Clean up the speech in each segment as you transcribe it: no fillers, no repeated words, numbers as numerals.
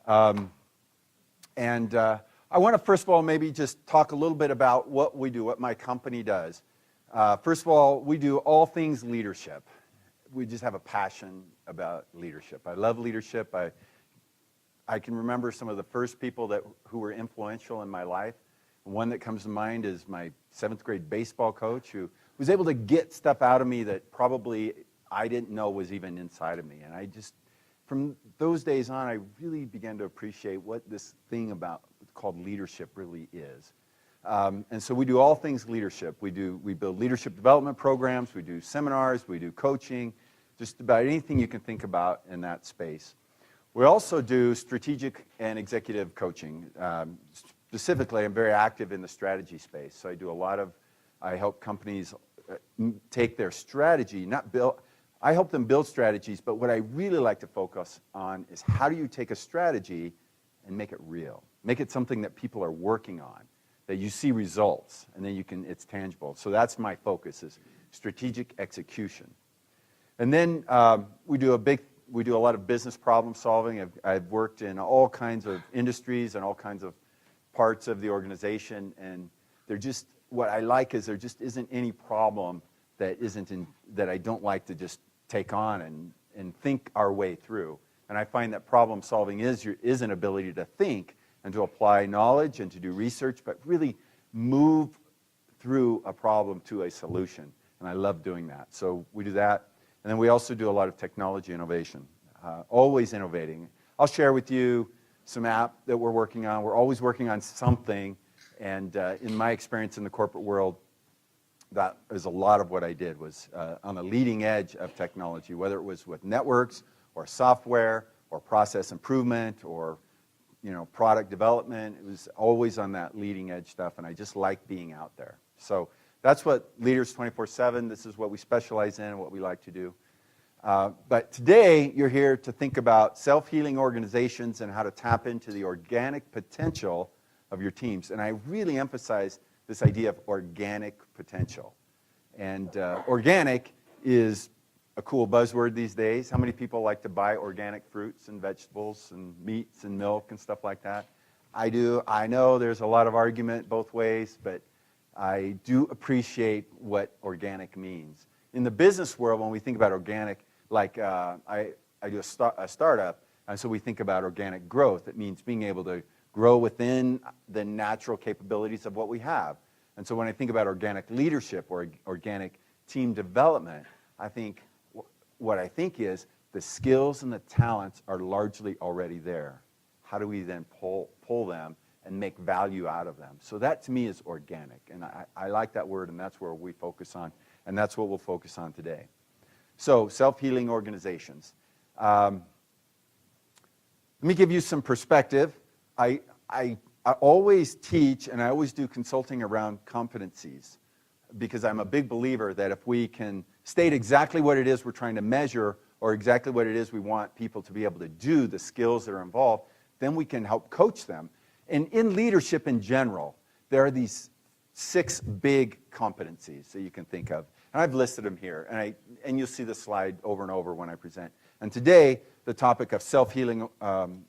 I want to first of all maybe just talk a little bit about what we do, what my company does. First of all, we do all things leadership. We just have a passion about leadership. I love leadership. I can remember some of the first people who were influential in my life. One that comes to mind is my 7th grade baseball coach, who was able to get stuff out of me that probably I didn't know was even inside of me. And I just, from those days on, I really began to appreciate what this thing called leadership really is. And so we do all things leadership. We build leadership development programs, we do seminars, we do coaching, just about anything you can think about in that space. We also do strategic and executive coaching. Specifically, I'm very active in the strategy space. So I help companies take their strategy, I help them build strategies, but what I really like to focus on is how do you take a strategy and make it real? Make it something that people are working on, that you see results, and then it's tangible. So that's my focus, is strategic execution. And then we do a lot of business problem solving. I've worked in all kinds of industries and all kinds of parts of the organization, and what I like is there just isn't any problem that I don't like to just take on and think our way through. And I find that problem solving is an ability to think and to apply knowledge and to do research, but really move through a problem to a solution. And I love doing that. So we do that. And then we also do a lot of technology innovation, always innovating. I'll share with you some app that we're working on. We're always working on something. And in my experience in the corporate world, that is a lot of what I did, was on the leading edge of technology, whether it was with networks or software or process improvement or product development. It was always on that leading edge stuff, and I just like being out there. So that's what Leaders 24/7, this is what we specialize in and what we like to do. But today, you're here to think about self-healing organizations and how to tap into the organic potential of your teams. And I really emphasize this idea of organic potential. And organic is a cool buzzword these days. How many people like to buy organic fruits and vegetables and meats and milk and stuff like that? I do. I know there's a lot of argument both ways, but I do appreciate what organic means. In the business world, when we think about organic, like I do a startup, and so we think about organic growth. It means being able to grow within the natural capabilities of what we have. And so when I think about organic leadership or organic team development, what I think is the skills and the talents are largely already there. How do we then pull them and make value out of them? So that to me is organic, and I like that word, and that's where we focus on, and that's what we'll focus on today. So self-healing organizations. Let me give you some perspective. I always teach and I always do consulting around competencies, because I'm a big believer that if we can state exactly what it is we're trying to measure or exactly what it is we want people to be able to do, the skills that are involved, then we can help coach them. And in leadership in general, there are these 6 big competencies that you can think of. And I've listed them here, and you'll see the slide over and over when I present. And today, the topic of self-healing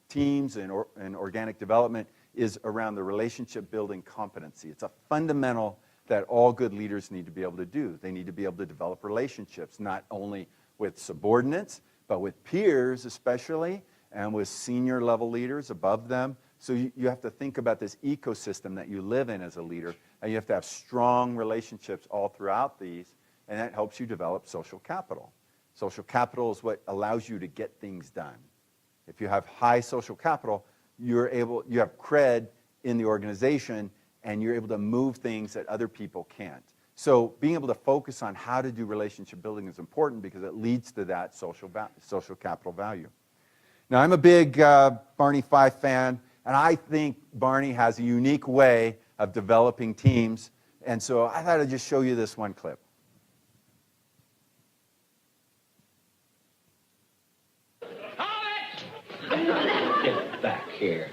teams and organic development is around the relationship building competency. It's a fundamental that all good leaders need to be able to do. They need to be able to develop relationships, not only with subordinates, but with peers especially, and with senior level leaders above them. So you have to think about this ecosystem that you live in as a leader, and you have to have strong relationships all throughout these, and that helps you develop social capital. Social capital is what allows you to get things done. If you have high social capital, you have cred in the organization, and you're able to move things that other people can't. So being able to focus on how to do relationship building is important because it leads to that social capital value. Now, I'm a big Barney Fife fan, and I think Barney has a unique way of developing teams, and so I thought I'd just show you this one clip. Get back here.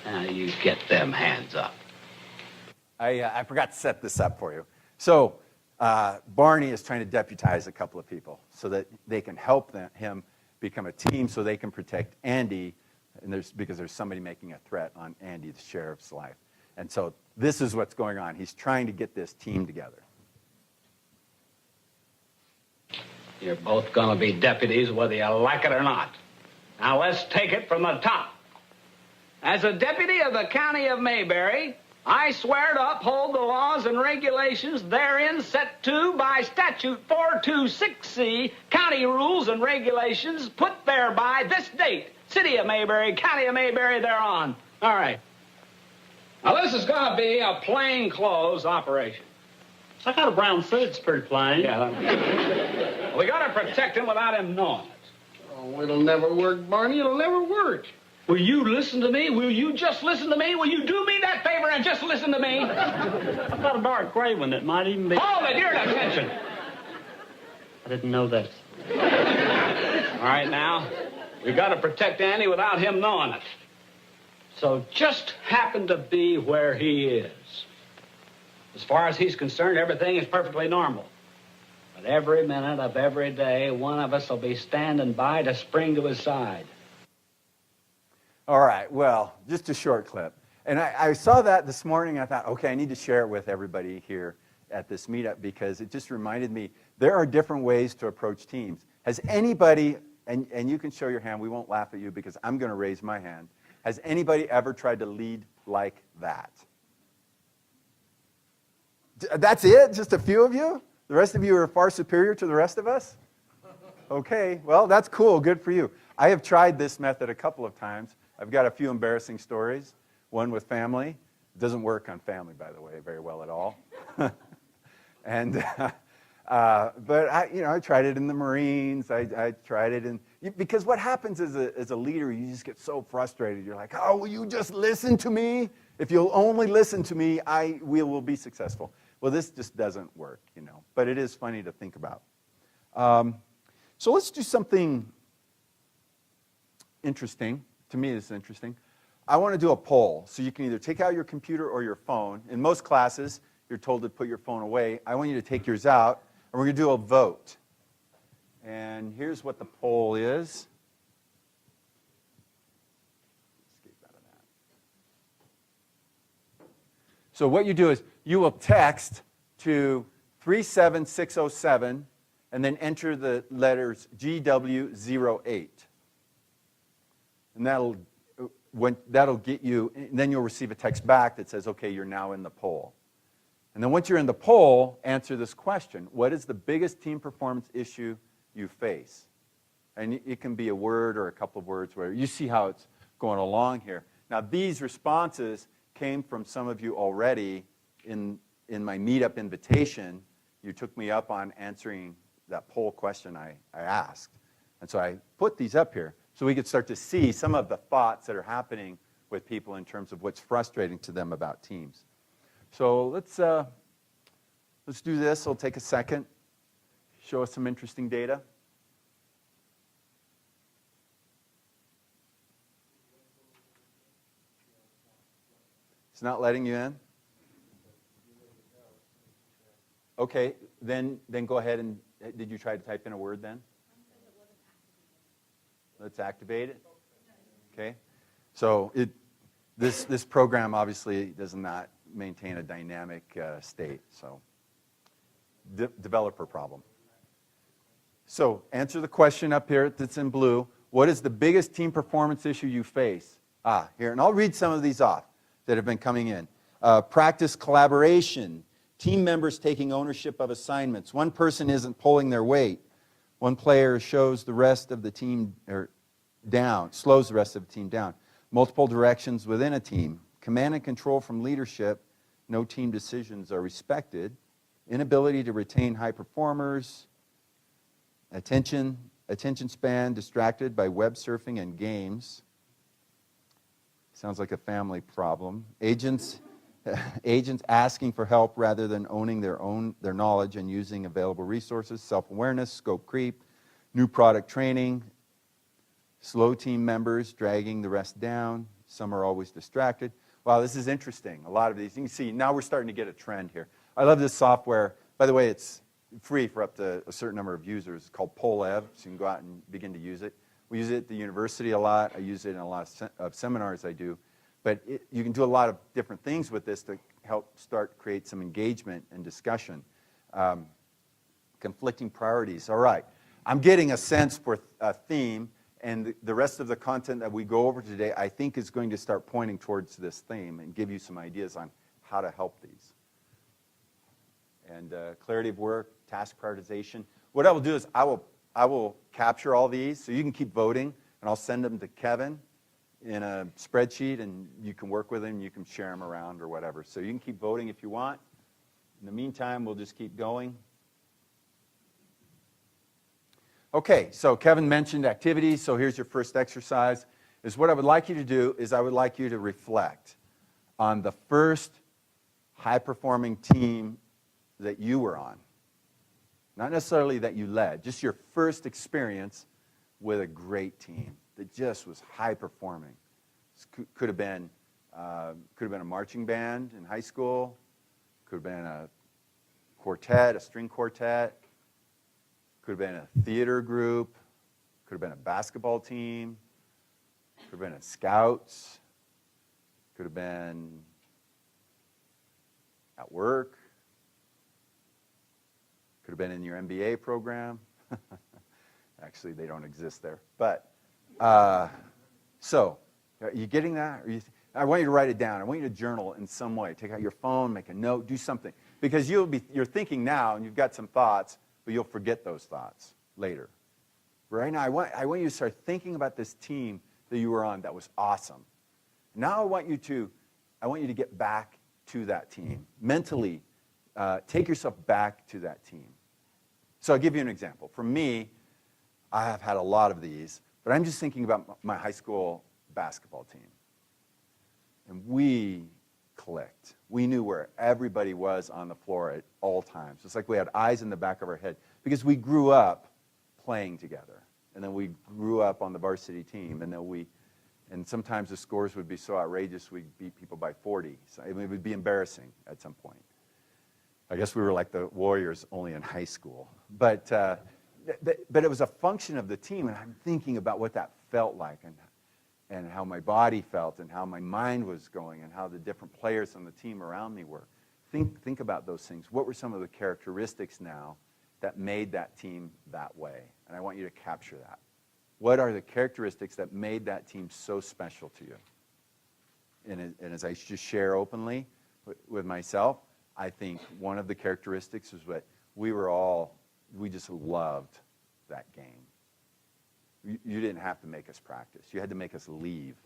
Now you get them hands up. I forgot to set this up for you. So Barney is trying to deputize a couple of people so that they can help him become a team so they can protect Andy, and because there's somebody making a threat on Andy, the sheriff's life. And so this is what's going on. He's trying to get this team together. You're both going to be deputies whether you like it or not. Now let's take it from the top. As a deputy of the county of Mayberry, I swear to uphold the laws and regulations therein set to by statute 426C, county rules and regulations put there by this date, city of Mayberry, county of Mayberry thereon. All right. Now this is going to be a plain clothes operation. I got a brown suit. It's pretty plain. Yeah. We got to protect him without him knowing it. Oh, it'll never work, Barney. It'll never work. Will you listen to me? Will you just listen to me? Will you do me that favor and just listen to me? I've got a dark gray one that might even be... Hold it, your attention. I didn't know that. All right, now, we got to protect Andy without him knowing it. So just happen to be where he is. As far as he's concerned, everything is perfectly normal. But every minute of every day, one of us will be standing by to spring to his side. All right, well, just a short clip. And I saw that this morning. I thought, okay, I need to share it with everybody here at this meetup because it just reminded me there are different ways to approach teams. Has anybody, and you can show your hand, we won't laugh at you because I'm going to raise my hand. Has anybody ever tried to lead like that? That's it? Just a few of you? The rest of you are far superior to the rest of us? Okay, well, that's cool. Good for you. I have tried this method a couple of times. I've got a few embarrassing stories, one with family. It doesn't work on family, by the way, very well at all. And, but I tried it in the Marines. I tried it in, because what happens as a leader, you just get so frustrated. You're like, oh, will you just listen to me? If you'll only listen to me, we will be successful. Well, this just doesn't work, but it is funny to think about. So let's do something interesting. To me, it's interesting. I want to do a poll. So you can either take out your computer or your phone. In most classes, you're told to put your phone away. I want you to take yours out, and we're going to do a vote. And here's what the poll is. Escape out of that. So what you do is you will text to 37607 and then enter the letters GW08. And that'll get you, and then you'll receive a text back that says, okay, you're now in the poll. And then once you're in the poll, answer this question. What is the biggest team performance issue you face? And it can be a word or a couple of words where you see how it's going along here. Now, these responses came from some of you already in my meetup invitation. You took me up on answering that poll question I asked. And so I put these up here so we could start to see some of the thoughts that are happening with people in terms of what's frustrating to them about teams. So let's do this. It'll take a second. Show us some interesting data. It's not letting you in? Okay, then go ahead and, did you try to type in a word then? Let's activate it. Okay. So this program obviously does not maintain a dynamic state. So developer problem. So answer the question up here that's in blue. What is the biggest team performance issue you face? Here, and I'll read some of these off that have been coming in. Practice collaboration. Team members taking ownership of assignments. One person isn't pulling their weight. One player shows the rest of the team down, slows the rest of the team down. Multiple directions within a team. Command and control from leadership. No team decisions are respected. Inability to retain high performers. Attention span distracted by web surfing and games. Sounds like a family problem. Agents asking for help rather than owning their knowledge and using available resources. Self-awareness, scope creep, new product training. Slow team members dragging the rest down. Some are always distracted. Wow, this is interesting. A lot of these. You can see now we're starting to get a trend here. I love this software By the way, it's free for up to a certain number of users. It's called Polev, so you can go out and begin to use it. We use it at the university a lot. I use it in a lot of seminars I do. But you can do a lot of different things with this to help create some engagement and discussion. Conflicting priorities. All right. I'm getting a sense for a theme, and the rest of the content that we go over today, I think, is going to start pointing towards this theme and give you some ideas on how to help these. And clarity of work, task prioritization. What I will do is I will capture all these, so you can keep voting, and I'll send them to Kevin in a spreadsheet, and you can work with them, you can share them around or whatever. So you can keep voting if you want. In the meantime, we'll just keep going. Okay, so Kevin mentioned activities, so here's your first exercise. Is what I would like you to do is I would like you to reflect on the first high-performing team that you were on. Not necessarily that you led, just your first experience with a great team that just was high-performing. Could have been a marching band in high school, could have been a quartet, a string quartet, could have been a theater group, could have been a basketball team, could have been a scouts, could have been at work, could have been in your MBA program. Actually, they don't exist there. But, so, are you getting that? I want you to write it down. I want you to journal in some way. Take out your phone, make a note, do something. Because you're thinking now, and you've got some thoughts, but you'll forget those thoughts later. Right now, I want you to start thinking about this team that you were on that was awesome. Now I want you to get back to that team. Mentally, take yourself back to that team. So I'll give you an example. For me, I have had a lot of these, but I'm just thinking about my high school basketball team. And we clicked. We knew where everybody was on the floor at all times. It's like we had eyes in the back of our head because we grew up playing together. And then we grew up on the varsity team. And sometimes the scores would be so outrageous we'd beat people by 40. So it would be embarrassing at some point. I guess we were like the Warriors only in high school. But it was a function of the team, and I'm thinking about what that felt like and how my body felt and how my mind was going and how the different players on the team around me were. Think about those things. What were some of the characteristics now that made that team that way? And I want you to capture that. What are the characteristics that made that team so special to you? And as I just share openly with myself, I think one of the characteristics is that we just loved that game. You didn't have to make us practice. You had to make us leave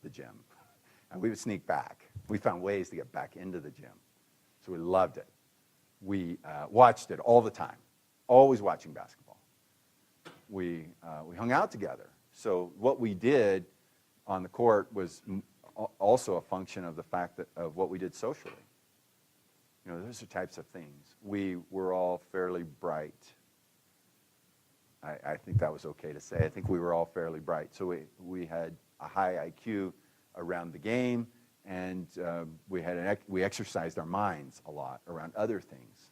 the gym. And we would sneak back. We found ways to get back into the gym. So we loved it. We watched it all the time, always watching basketball. We hung out together. So what we did on the court was also a function of the fact of what we did socially. You know, those are types of things. We were all fairly bright. I think that was okay to say. I think we were all fairly bright. So we had a high IQ around the game, and we exercised our minds a lot around other things.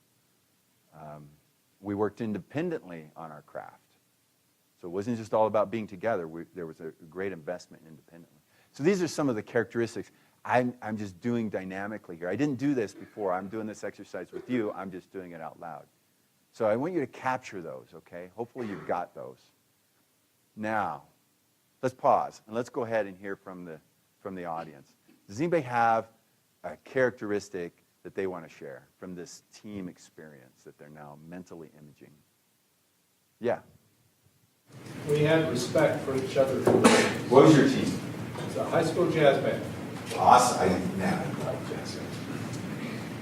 We worked independently on our craft. So it wasn't just all about being together. There was a great investment independently. So these are some of the characteristics I'm just doing dynamically here. I didn't do this before. I'm doing this exercise with you. I'm just doing it out loud. So I want you to capture those, okay? Hopefully you've got those. Now, let's pause, and let's go ahead and hear from the audience. Does anybody have a characteristic that they want to share from this team experience that they're now mentally imaging? Yeah. We had respect for each other. What was your team? It's a high school jazz band. Awesome. I love jazz.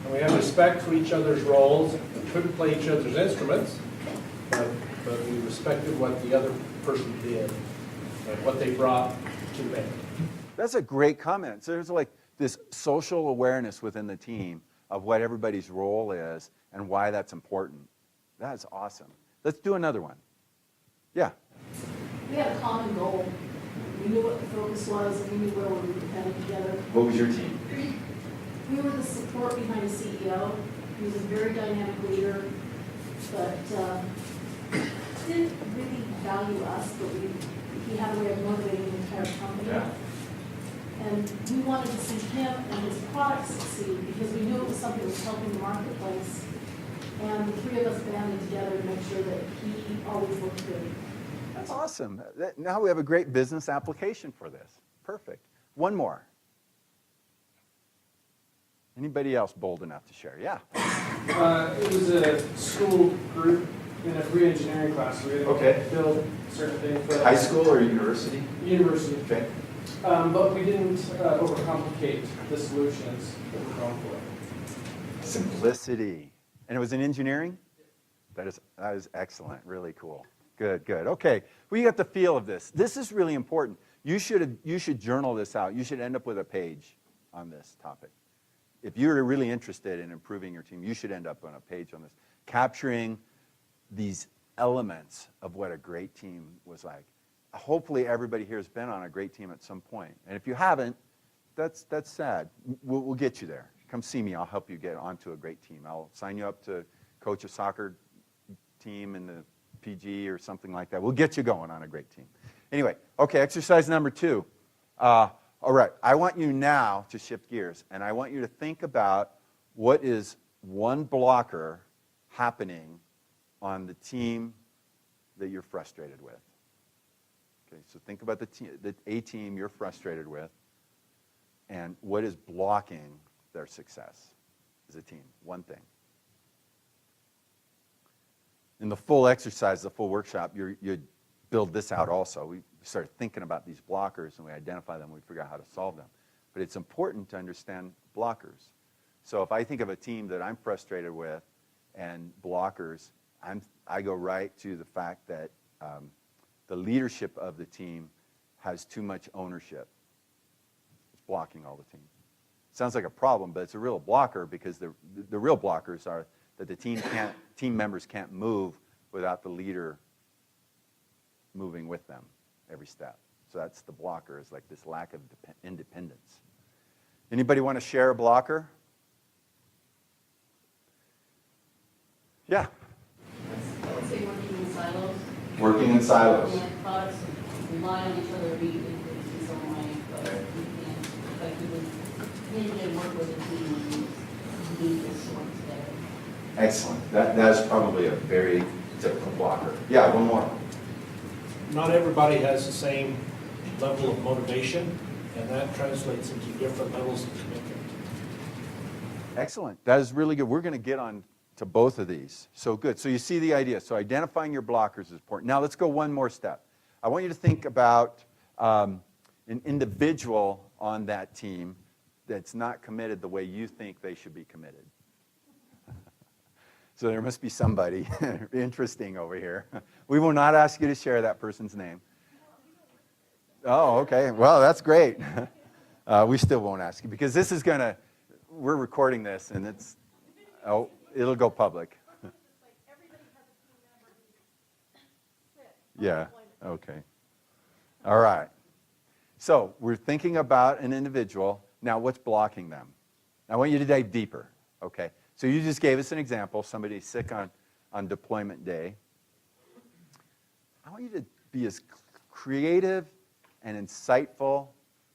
And we had respect for each other's roles. We couldn't play each other's instruments, but we respected what the other person did and what they brought to the band. That's a great comment. So there's like this social awareness within the team of what everybody's role is and why that's important. That's awesome. Let's do another one. Yeah. We had a common goal. We knew what the focus was, and we knew where we were headed together. What was your team? We were the support behind the CEO, He was a very dynamic leader, but didn't really value us, but he had a way of motivating the entire company. Yeah. And we wanted to see him and his product succeed because we knew it was something that was helping the marketplace. And the three of us banded together to make sure that he always looked good. That's awesome. Now we have a great business application for this. Perfect. One more. Anybody else bold enough to share? Yeah. It was a school group in a re-engineering class. We had to Okay. build certain things. But High school or university? University. Okay. But we didn't overcomplicate the solutions that we're going for. Simplicity. And it was in engineering? That is excellent. Really cool. Good, good. Okay. Well, you got the feel of this. This is really important. You should journal this out. You should end up with a page on this topic. If you're really interested in improving your team, you should end up on a page on this, capturing these elements of what a great team was like. Hopefully everybody here has been on a great team at some point. And if you haven't, that's sad. We'll get you there. Come see me. I'll help you get onto a great team. I'll sign you up to coach a soccer team in the PG or something like that. We'll get you going on a great team. Anyway, okay, exercise number 2. All right, I want you now to shift gears, and I want you to think about what is one blocker happening on the team that you're frustrated with. Okay, so think about a team you're frustrated with, and what is blocking their success as a team. One thing. In the full exercise, the full workshop, you build this out also. We started thinking about these blockers, and we identify them, and we figure out how to solve them. But it's important to understand blockers. So if I think of a team that I'm frustrated with and blockers, I go right to the fact that the leadership of the team has too much ownership. It's blocking all the team. Sounds like a problem, but it's a real blocker because the real blockers are that the team members can't move without the leader moving with them every step. So that's the blocker, is like this lack of independence. Anybody want to share a blocker? Yeah. I would say working in silos. Working in silos. And products rely on each other to be influenced in some way, but we can't effectively hinge and work with a team when we need this work together. Excellent. That is probably a very typical blocker. Yeah, one more. Not everybody has the same level of motivation, and that translates into different levels of commitment. Excellent. That is really good. We're going to get on to both of these. So good. So you see the idea. So identifying your blockers is important. Now let's go one more step. I want you to think about an individual on that team that's not committed the way you think they should be committed. So there must be somebody interesting over here. We will not ask you to share that person's name. Oh, okay. Well, that's great. We still won't ask you because this is going to, we're recording this and it'll go public. Yeah, okay. All right. So we're thinking about an individual. Now, what's blocking them? I want you to dive deeper, okay? So you just gave us an example. Somebody's sick on deployment day. I want you to be as creative and insightful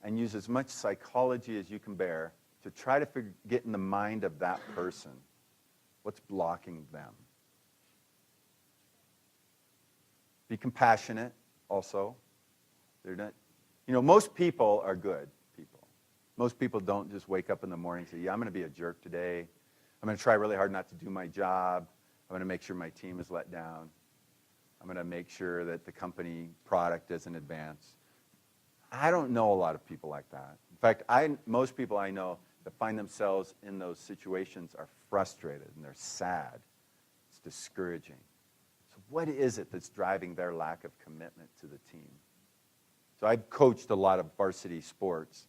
and use as much psychology as you can bear to try to get in the mind of that person. What's blocking them? Be compassionate also. They're not, most people are good people. Most people don't just wake up in the morning and say, yeah, I'm going to be a jerk today. I'm going to try really hard not to do my job. I'm going to make sure my team is let down. I'm going to make sure that the company product doesn't advance. I don't know a lot of people like that. In fact, most people I know that find themselves in those situations are frustrated and they're sad. It's discouraging. So what is it that's driving their lack of commitment to the team? So I've coached a lot of varsity sports,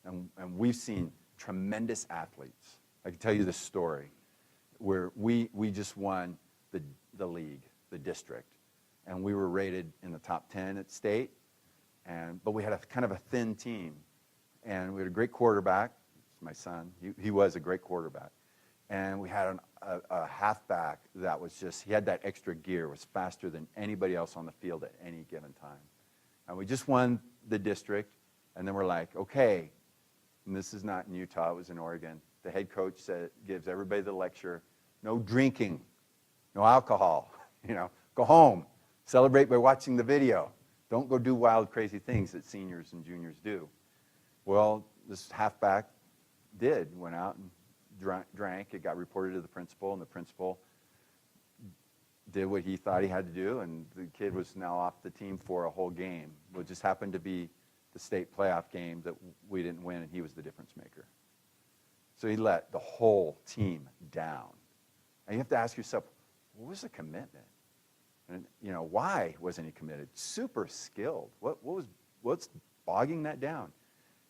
and we've seen tremendous athletes. I can tell you this story where we just won the league, the district, and we were rated in the top 10 at state, but we had a kind of a thin team, and we had a great quarterback. It's my son. He was a great quarterback, and we had a halfback that was just, he had that extra gear, was faster than anybody else on the field at any given time. And we just won the district, and then we're like, okay, and this is not in Utah, it was in Oregon. The head coach gives everybody the lecture, no drinking, no alcohol, go home, celebrate by watching the video. Don't go do wild, crazy things that seniors and juniors do. Well, this halfback went out and drank. It got reported to the principal, and the principal did what he thought he had to do, and the kid was now off the team for a whole game. It just happened to be the state playoff game that we didn't win, and he was the difference maker. So he let the whole team down. And you have to ask yourself, what was the commitment? And why wasn't he committed? Super skilled. What's bogging that down?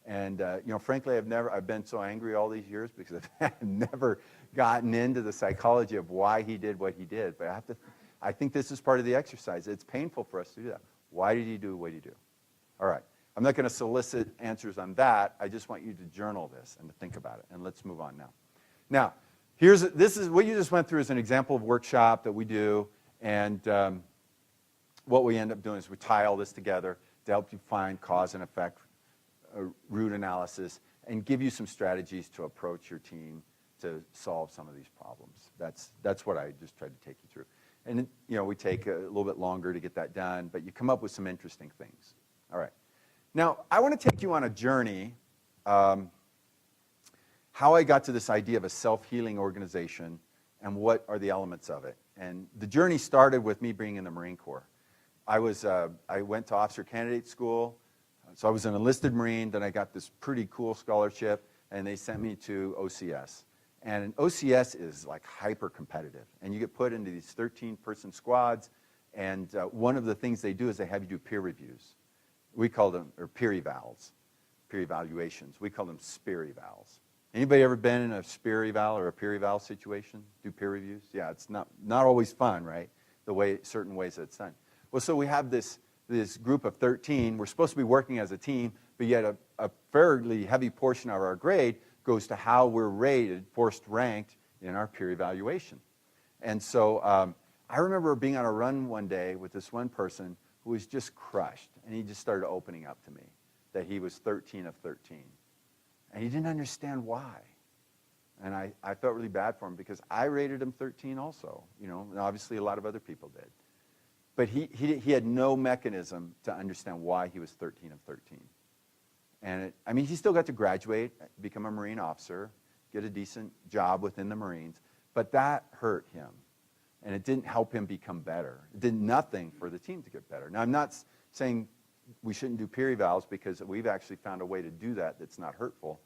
And frankly, I've been so angry all these years because I've never gotten into the psychology of why he did what he did. But I think this is part of the exercise. It's painful for us to do that. Why did he do what he do? All right. I'm not going to solicit answers on that. I just want you to journal this and to think about it. And let's move on now. Now, this is what you just went through is an example of workshop that we do. And what we end up doing is we tie all this together to help you find cause and effect, root analysis, and give you some strategies to approach your team to solve some of these problems. That's what I just tried to take you through. And we take a little bit longer to get that done, but you come up with some interesting things. All right. Now, I want to take you on a journey, how I got to this idea of a self-healing organization and what are the elements of it. And the journey started with me being in the Marine Corps. I went to officer candidate school, so I was an enlisted Marine, then I got this pretty cool scholarship, and they sent me to OCS. And OCS is like hyper competitive, and you get put into these 13-person squads, and one of the things they do is they have you do peer reviews. We call them, or peer evals, peer evaluations. We call them spear evals. Anybody ever been in a spear eval or a peer eval situation? Do peer reviews? Yeah, it's not always fun, right? Certain ways that it's done. Well, so we have this group of 13. We're supposed to be working as a team, but yet a fairly heavy portion of our grade goes to how we're rated, forced ranked in our peer evaluation. And so I remember being on a run one day with this one person who was just crushed, and he just started opening up to me that he was 13 of 13. And he didn't understand why. And I felt really bad for him because I rated him 13 also, and obviously a lot of other people did. But he had no mechanism to understand why he was 13 of 13. And he still got to graduate, become a Marine officer, get a decent job within the Marines, but that hurt him. And it didn't help him become better. It did nothing for the team to get better. Now, I'm not saying we shouldn't do peer evals because we've actually found a way to do that that's not hurtful.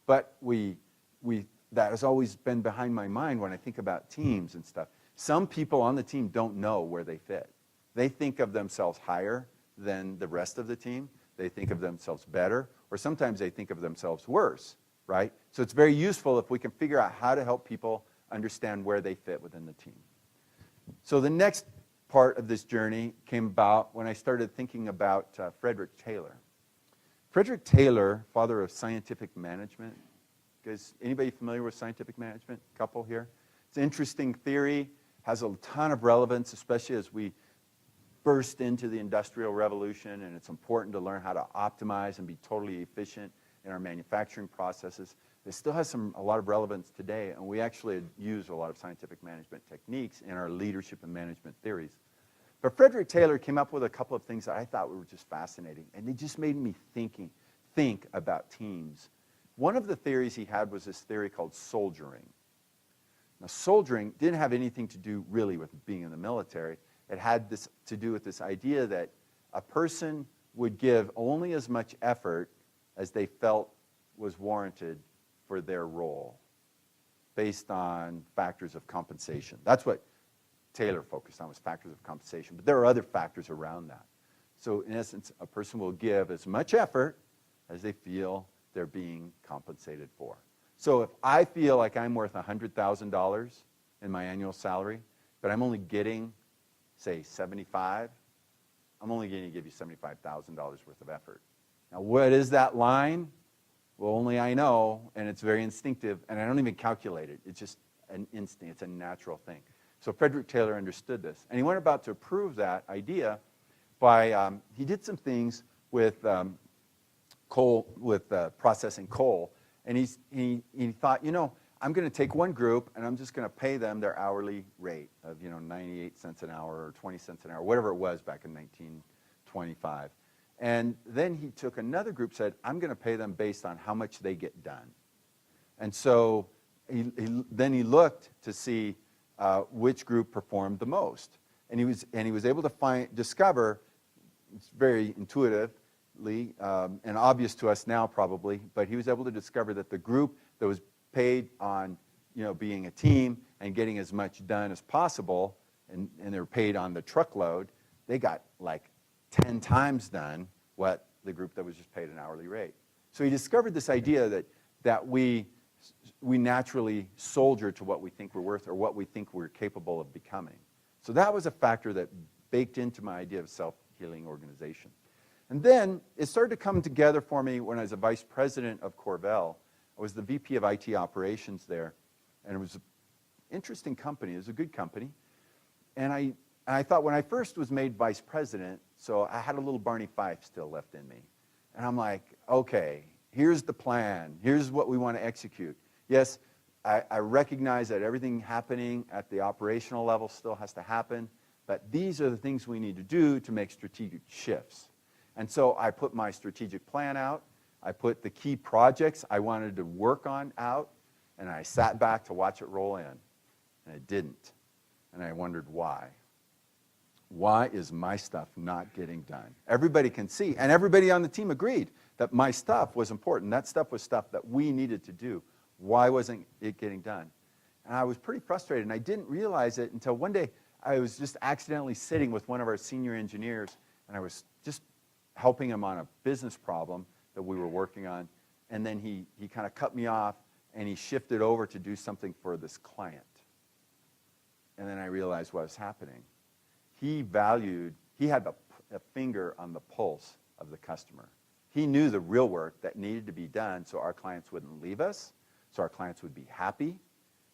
But that has always been behind my mind when I think about teams and stuff. Some people on the team don't know where they fit. They think of themselves higher than the rest of the team. They think of themselves better, or sometimes they think of themselves worse, right? So it's very useful if we can figure out how to help people understand where they fit within the team. So the next part of this journey came about when I started thinking about Frederick Taylor. Frederick Taylor, father of scientific management. Anybody familiar with scientific management? A couple here. It's an interesting theory, has a ton of relevance, especially as we burst into the Industrial Revolution, and it's important to learn how to optimize and be totally efficient in our manufacturing processes. It still has a lot of relevance today, and we actually use a lot of scientific management techniques in our leadership and management theories. But Frederick Taylor came up with a couple of things that I thought were just fascinating, and they just made me think about teams. One of the theories he had was this theory called soldiering. Now, soldiering didn't have anything to do really with being in the military. It had this to do with this idea that a person would give only as much effort as they felt was warranted for their role, based on factors of compensation. That's what Taylor focused on, was factors of compensation. But there are other factors around that. So in essence, a person will give as much effort as they feel they're being compensated for. So if I feel like I'm worth $100,000 in my annual salary, but I'm only getting, say, 75, I'm only going to give you $75,000 worth of effort. Now, what is that line? Well, only I know, and it's very instinctive, and I don't even calculate it. It's just, an instinct. It's a natural thing. So Frederick Taylor understood this. And he went about to prove that idea by, he did some things with coal, with processing coal. And he thought, you know, I'm going to take one group and I'm just going to pay them their hourly rate of, 98 cents an hour or 20 cents an hour, whatever it was back in 1925. And then he took another group, said, I'm going to pay them based on how much they get done. And so then he looked to see which group performed the most. And he was able to discover, it's very intuitively and obvious to us now probably, but he was able to discover that the group that was paid on being a team and getting as much done as possible, and they were paid on the truckload, they got like 10 times done what the group that was just paid an hourly rate. So he discovered this idea that we naturally soldier to what we think we're worth or what we think we're capable of becoming. So that was a factor that baked into my idea of self-healing organization. And then it started to come together for me when I was a vice president of Corvell. I was the VP of IT operations there, and it was an interesting company. It was a good company. And I thought when I first was made vice president, so I had a little Barney Fife still left in me. And I'm like, okay, here's the plan. Here's what we want to execute. Yes, I recognize that everything happening at the operational level still has to happen, but these are the things we need to do to make strategic shifts. And so I put my strategic plan out. I put the key projects I wanted to work on out, and I sat back to watch it roll in, and it didn't. And I wondered why. Why is my stuff not getting done? Everybody can see, and everybody on the team agreed that my stuff was important. That stuff was stuff that we needed to do. Why wasn't it getting done? And I was pretty frustrated, and I didn't realize it until one day I was just accidentally sitting with one of our senior engineers, and I was just helping him on a business problem that we were working on, and then he kind of cut me off, and he shifted over to do something for this client. And then I realized what was happening. He had a finger on the pulse of the customer. He knew the real work that needed to be done so our clients wouldn't leave us, so our clients would be happy,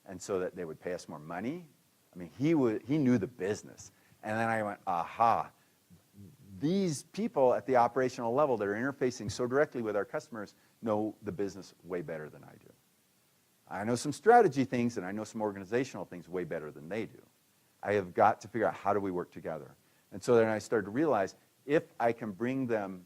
and so that they would pay us more money. I mean, he knew the business. And then I went, aha, these people at the operational level that are interfacing so directly with our customers know the business way better than I do. I know some strategy things, and I know some organizational things way better than they do. I have got to figure out how do we work together. And so then I started to realize if I can bring them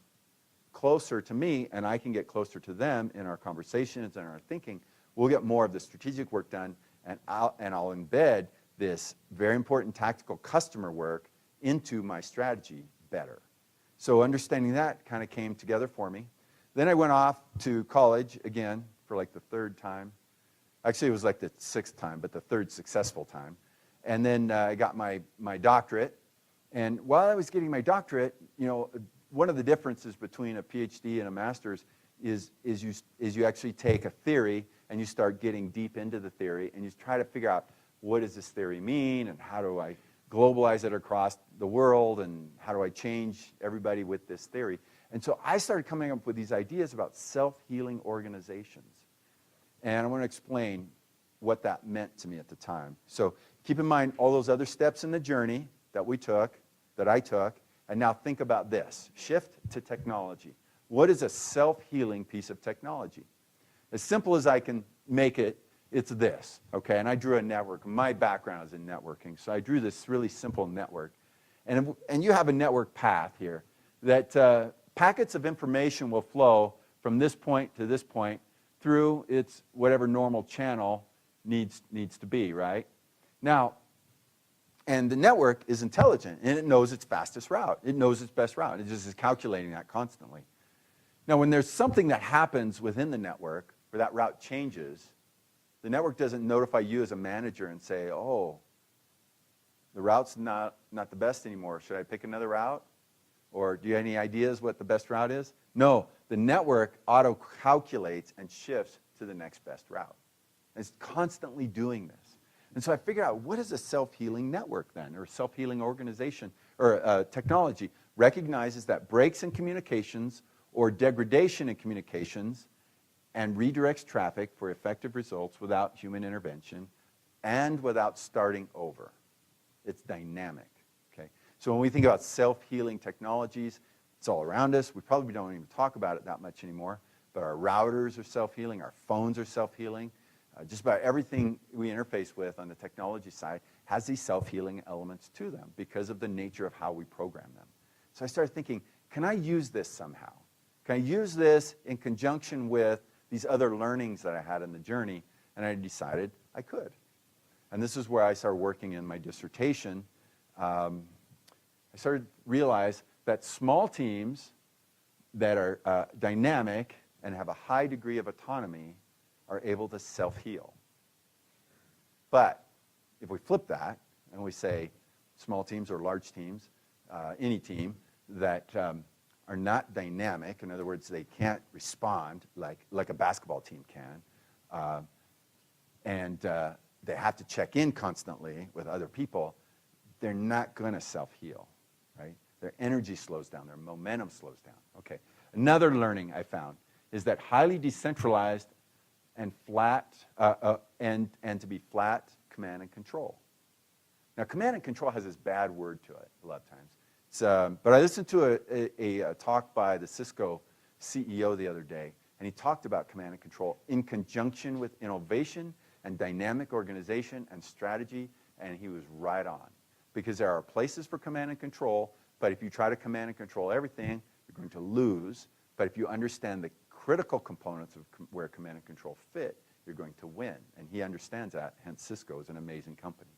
closer to me and I can get closer to them in our conversations and our thinking, we'll get more of the strategic work done, and I'll embed this very important tactical customer work into my strategy better. So understanding that kind of came together for me. Then I went off to college again for like the third time. Actually, it was like the sixth time, but the third successful time. And then I got my doctorate. And while I was getting my doctorate, one of the differences between a PhD and a master's is you actually take a theory and you start getting deep into the theory and you try to figure out what does this theory mean and how do I globalize it across the world and how do I change everybody with this theory. And so I started coming up with these ideas about self-healing organizations. And I want to explain what that meant to me at the time. So keep in mind all those other steps in the journey that I took, and now think about this. Shift to technology. What is a self-healing piece of technology? As simple as I can make it, it's this, okay? And I drew a network. My background is in networking, so I drew this really simple network. And you have a network path here that packets of information will flow from this point to this point through its whatever normal channel needs to be, right? Now, and the network is intelligent, and it knows its fastest route. It knows its best route. It just is calculating that constantly. Now, when there's something that happens within the network where that route changes, the network doesn't notify you as a manager and say, oh, the route's not the best anymore. Should I pick another route? Or do you have any ideas what the best route is? No, the network auto-calculates and shifts to the next best route. And it's constantly doing this. And so I figured out, what is a self-healing network then, or self-healing organization, or technology? Recognizes that breaks in communications or degradation in communications and redirects traffic for effective results without human intervention and without starting over. It's dynamic, okay? So when we think about self-healing technologies, it's all around us. We probably don't even talk about it that much anymore, but our routers are self-healing, our phones are self-healing. Just about everything we interface with on the technology side has these self-healing elements to them because of the nature of how we program them. So I started thinking, can I use this somehow? Can I use this in conjunction with these other learnings that I had in the journey? And I decided I could. And this is where I started working in my dissertation. I started to realize that small teams that are dynamic and have a high degree of autonomy are able to self-heal. But if we flip that and we say small teams or large teams, any team that are not dynamic, in other words, they can't respond like a basketball team can, and they have to check in constantly with other people, they're not going to self-heal, right? Their energy slows down, their momentum slows down. Okay. Another learning I found is that highly decentralized and flat, and to be flat, command and control. Now, command and control has this bad word to it a lot of times. But I listened to a talk by the Cisco CEO the other day, and he talked about command and control in conjunction with innovation and dynamic organization and strategy, and he was right on. Because there are places for command and control, but if you try to command and control everything, you're going to lose. But if you understand the critical components of where command and control fit, you're going to win. And he understands that, hence Cisco is an amazing company.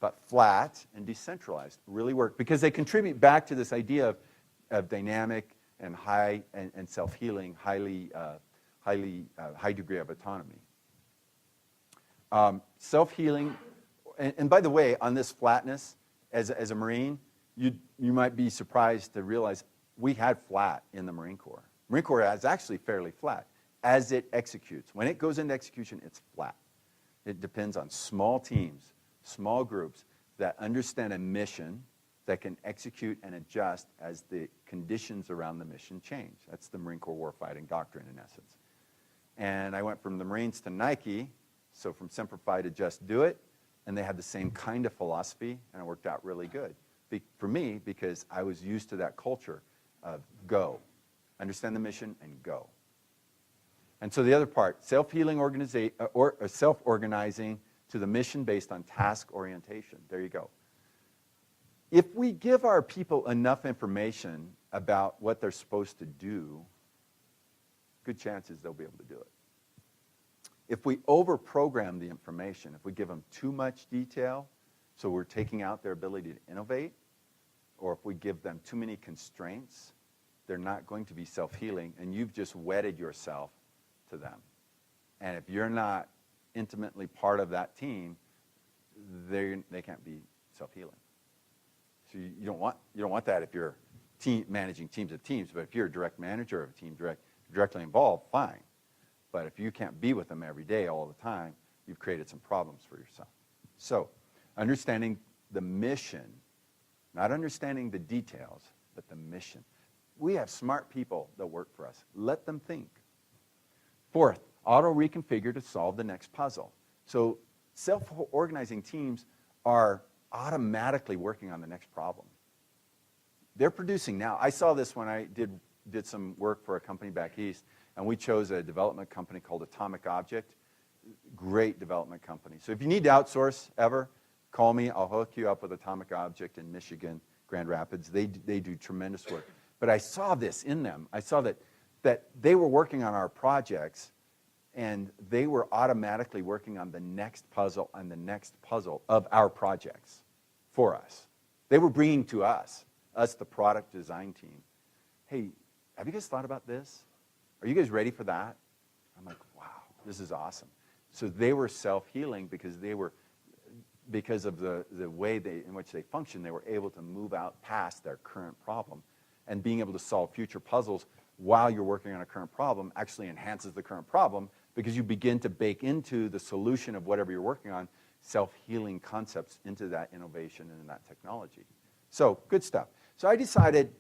But flat and decentralized really work because they contribute back to this idea of dynamic and high and self-healing, high degree of autonomy. Self-healing, and by the way, on this flatness, as a Marine, you might be surprised to realize we had flat in the Marine Corps. Marine Corps is actually fairly flat as it executes. When it goes into execution, it's flat. It depends on small teams, small groups that understand a mission that can execute and adjust as the conditions around the mission change. That's the Marine Corps warfighting doctrine in essence. And I went from the Marines to Nike, so from Semper Fi to Just Do It, and they had the same kind of philosophy, and it worked out really good. For me, because I was used to that culture of go. Understand the mission and go. And so the other part, self-healing or self-organizing to the mission based on task orientation. There you go. If we give our people enough information about what they're supposed to do, good chances they'll be able to do it. If we over-program the information, if we give them too much detail, so we're taking out their ability to innovate, or if we give them too many constraints, they're not going to be self-healing, and you've just wedded yourself to them. And if you're not intimately part of that team, they can't be self-healing. So you don't want that if you're managing teams of teams, but if you're a direct manager of a team directly involved, fine. But if you can't be with them every day all the time, you've created some problems for yourself. So understanding the mission, not understanding the details, but the mission. We have smart people that work for us. Let them think. Fourth, auto-reconfigure to solve the next puzzle. So self-organizing teams are automatically working on the next problem. They're producing now. I saw this when I did some work for a company back east, and we chose a development company called Atomic Object. Great development company. So if you need to outsource ever, call me. I'll hook you up with Atomic Object in Michigan, Grand Rapids. They do tremendous work. But I saw this in them. I saw that they were working on our projects, and they were automatically working on the next puzzle and the next puzzle of our projects for us. They were bringing to us, the product design team, hey, have you guys thought about this? Are you guys ready for that? I'm like, wow, this is awesome. So they were self-healing because of the way in which they function, they were able to move out past their current problem. And being able to solve future puzzles while you're working on a current problem actually enhances the current problem because you begin to bake into the solution of whatever you're working on self-healing concepts into that innovation and that technology. So good stuff. So I decided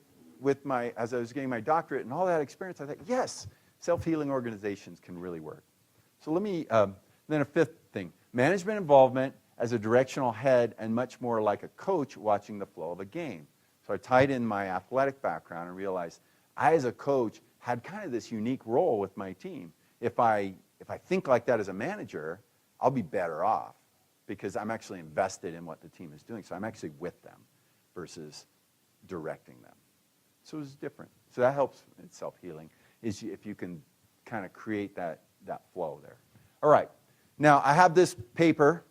as I was getting my doctorate and all that experience, I thought, yes, self-healing organizations can really work. So let me, then a fifth thing, management involvement as a directional head and much more like a coach watching the flow of a game. So I tied in my athletic background and realized I, as a coach, had kind of this unique role with my team. If I think like that as a manager, I'll be better off because I'm actually invested in what the team is doing. So I'm actually with them versus directing them. So it's different. So that helps in self-healing, is if you can kind of create that flow there. All right. Now, I have this paper.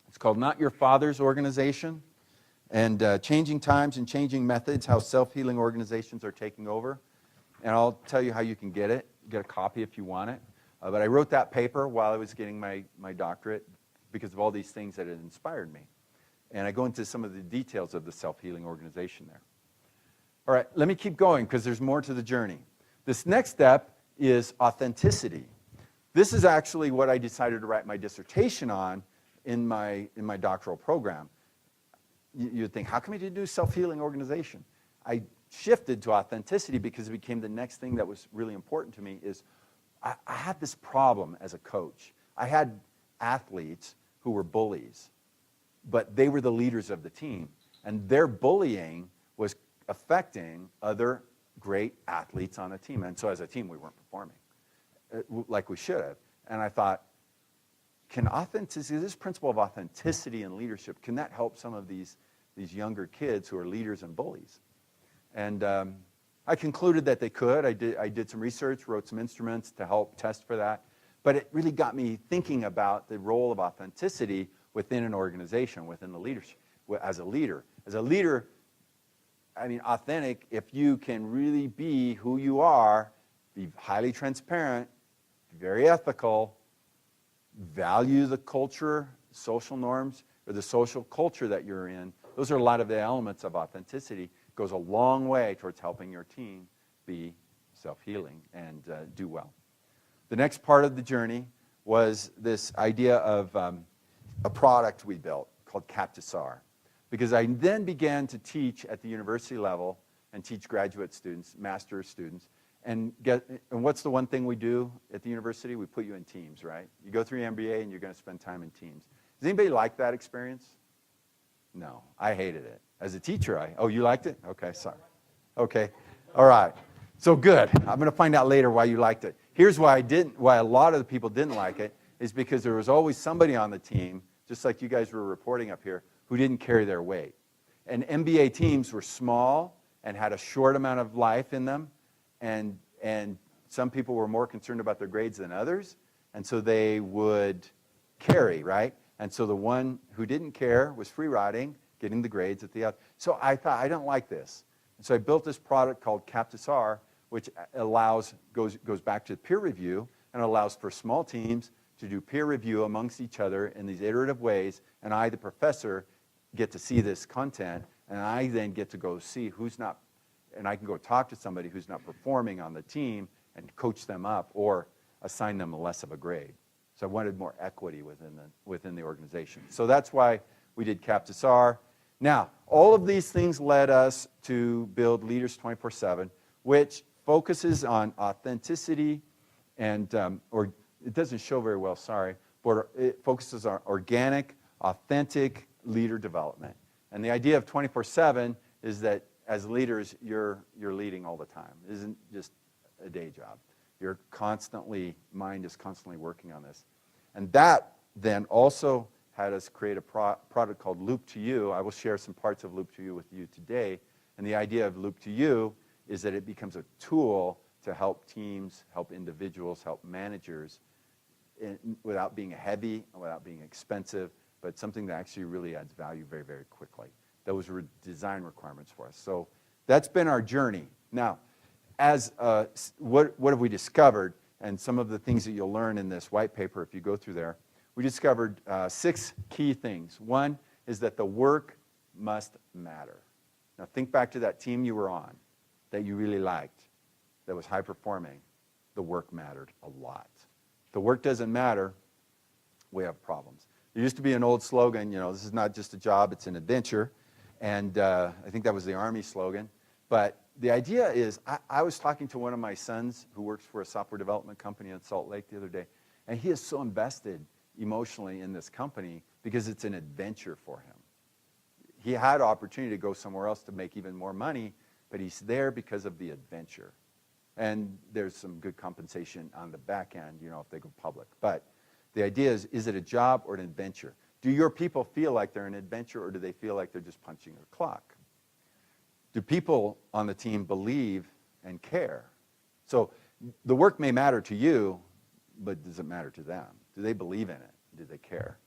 It's called Not Your Father's Organization, and Changing Times and Changing Methods, How Self-Healing Organizations Are Taking Over. And I'll tell you how you can get it. Get a copy if you want it. But I wrote that paper while I was getting my doctorate because of all these things that had inspired me. And I go into some of the details of the self-healing organization there. All right, let me keep going because there's more to the journey. This next step is authenticity. This is actually what I decided to write my dissertation on in my doctoral program. You'd think, how come you didn't do self-healing organization? I shifted to authenticity because it became the next thing that was really important to me. Is I had this problem as a coach. I had athletes who were bullies, but they were the leaders of the team, and their bullying was affecting other great athletes on the team. And so as a team, we weren't performing like we should have. And I thought, can authenticity, this principle of authenticity and leadership, can that help some of these younger kids who are leaders and bullies? And I concluded that they could. I did some research, wrote some instruments to help test for that. But it really got me thinking about the role of authenticity within an organization, within the leadership, as a leader. As a leader, I mean, authentic, if you can really be who you are, be highly transparent, be very ethical, value the culture, social norms, or the social culture that you're in. Those are a lot of the elements of authenticity. It goes a long way towards helping your team be self-healing and do well. The next part of the journey was this idea of a product we built called Captisar. Because I then began to teach at the university level and teach graduate students, master's students. And what's the one thing we do at the university? We put you in teams, right? You go through your MBA and you're going to spend time in teams. Does anybody like that experience? No, I hated it. As a teacher, oh, you liked it? Okay, sorry. Okay, all right. So good. I'm going to find out later why you liked it. Here's why a lot of the people didn't like it, is because there was always somebody on the team, just like you guys were reporting up here, who didn't carry their weight. And MBA teams were small and had a short amount of life in them, and some people were more concerned about their grades than others, and so they would carry, right? And so the one who didn't care was free riding, getting the grades at the other. So I thought, I don't like this. And so I built this product called Captisar, which goes back to peer review and allows for small teams to do peer review amongst each other in these iterative ways, and I, the professor, get to see this content, and I then get to go see who's not, and I can go talk to somebody who's not performing on the team and coach them up or assign them less of a grade. So I wanted more equity within the organization. So that's why we did Captisar. Now, all of these things led us to build Leaders 24/7, which focuses on authenticity and, or it doesn't show very well, sorry, but it focuses on organic, authentic leader development. And the idea of 24/7 is that as leaders, you're leading all the time. It isn't just a day job. You're mind is constantly working on this. And that then also had us create a product called Loop to You. I will share some parts of Loop to You with you today. And the idea of Loop to You is that it becomes a tool to help teams, help individuals, help managers without being heavy, without being expensive, but something that actually really adds value very, very quickly. Those were design requirements for us. So that's been our journey. Now, as what have we discovered, and some of the things that you'll learn in this white paper if you go through there, we discovered 6 key things. One is that the work must matter. Now think back to that team you were on that you really liked, that was high performing. The work mattered a lot. If the work doesn't matter, we have problems. There used to be an old slogan, this is not just a job, it's an adventure. And I think that was the Army slogan. But the idea is, I was talking to one of my sons who works for a software development company in Salt Lake the other day, and he is so invested emotionally in this company because it's an adventure for him. He had opportunity to go somewhere else to make even more money, but he's there because of the adventure. And there's some good compensation on the back end, you know, if they go public. But the idea is it a job or an adventure? Do your people feel like they're an adventure, or do they feel like they're just punching a clock? Do people on the team believe and care? So the work may matter to you, but does it matter to them? Do they believe in it? Do they care?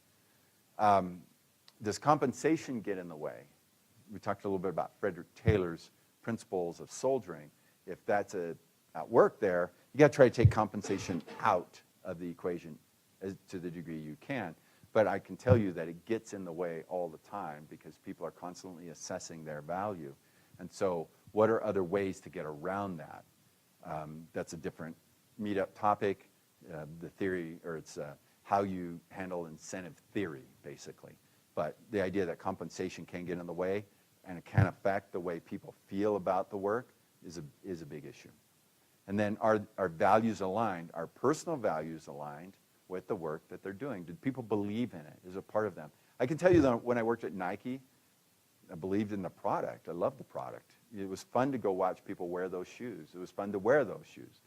Does compensation get in the way? We talked a little bit about Frederick Taylor's principles of soldiering. If that's at work there, you got to try to take compensation out of the equation to the degree you can. But I can tell you that it gets in the way all the time because people are constantly assessing their value. And so what are other ways to get around that? That's a different meetup topic. The theory, or it's how you handle incentive theory, basically. But the idea that compensation can get in the way and it can affect the way people feel about the work is a big issue. And then are values aligned? Are personal values aligned with the work that they're doing? Did people believe in it? Is it part of them? I can tell you that when I worked at Nike, I believed in the product. I loved the product. It was fun to go watch people wear those shoes. It was fun to wear those shoes.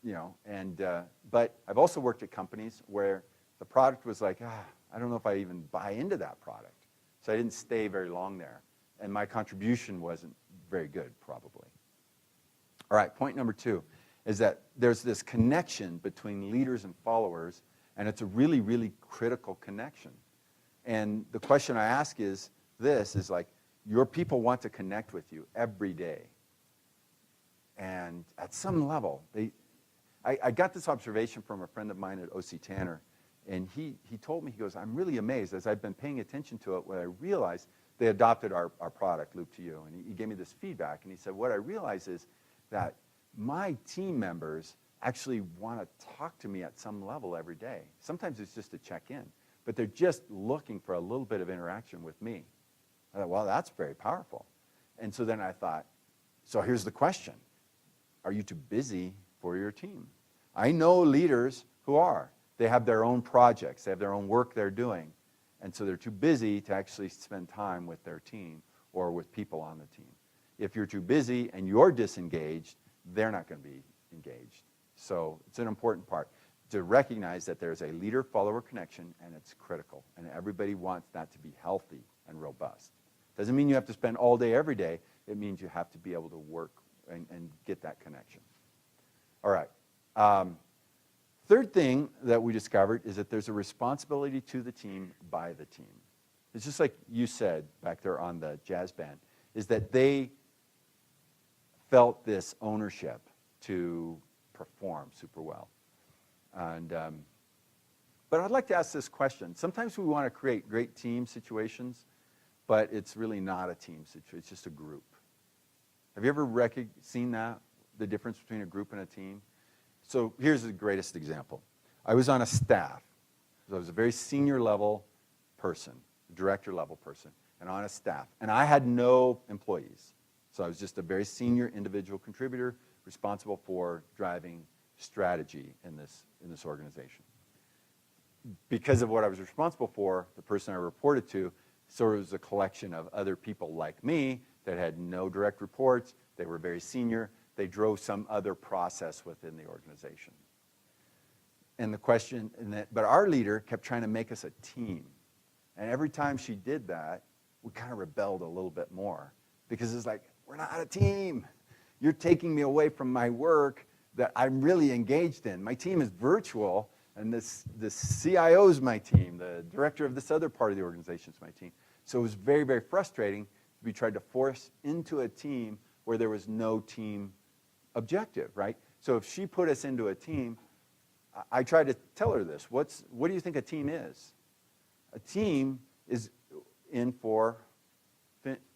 You know, and but I've also worked at companies where the product was like, I don't know if I even buy into that product. So I didn't stay very long there. And my contribution wasn't very good, probably. All right, point number 2 is that there's this connection between leaders and followers, and it's a really, really critical connection. And the question I ask is like, your people want to connect with you every day. And at some level, I got this observation from a friend of mine at O.C. Tanner, and he told me, he goes, I'm really amazed. As I've been paying attention to it, what I realized, they adopted our product, Loop to You, and he gave me this feedback, and he said, what I realize is that my team members actually want to talk to me at some level every day. Sometimes it's just to check in, but they're just looking for a little bit of interaction with me. I thought, well, that's very powerful. And so then I thought, so here's the question. Are you too busy for your team? I know leaders who are. They have their own projects. They have their own work they're doing. And so they're too busy to actually spend time with their team or with people on the team. If you're too busy and you're disengaged, they're not going to be engaged. So it's an important part to recognize that there's a leader-follower connection, and it's critical. And everybody wants that to be healthy and robust. Doesn't mean you have to spend all day every day. It means you have to be able to work and get that connection. All right. Third thing that we discovered is that there's a responsibility to the team by the team. It's just like you said back there on the jazz band, is that they felt this ownership to perform super well. And but I'd like to ask this question. Sometimes we want to create great team situations, but it's really not a team situation. It's just a group. Have you ever seen that, the difference between a group and a team? So here's the greatest example. I was on a staff. So I was a very senior level person, director level person, and on a staff. And I had no employees. So I was just a very senior individual contributor responsible for driving strategy in this organization. Because of what I was responsible for, the person I reported to sort of was a collection of other people like me that had no direct reports. They were very senior. They drove some other process within the organization. And the question, but our leader kept trying to make us a team. And every time she did that, we kind of rebelled a little bit more. Because it's like, we're not a team. You're taking me away from my work that I'm really engaged in. My team is virtual, and this CIO is my team. The director of this other part of the organization is my team. So it was very, very frustrating to be tried to force into a team where there was no team objective, right? So if she put us into a team, I tried to tell her this. What do you think a team is? A team is in for,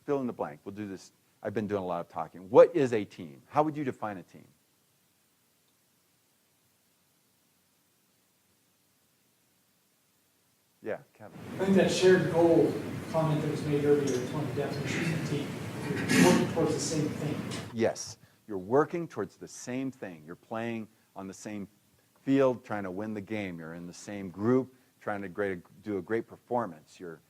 fill in the blank. We'll do this. I've been doing a lot of talking. What is a team? How would you define a team? Yeah, Kevin. I think that shared goal comment that was made earlier is one of the definitions of team. You're working towards the same thing. Yes, you're working towards the same thing. You're playing on the same field trying to win the game. You're in the same group trying to do a great performance. You're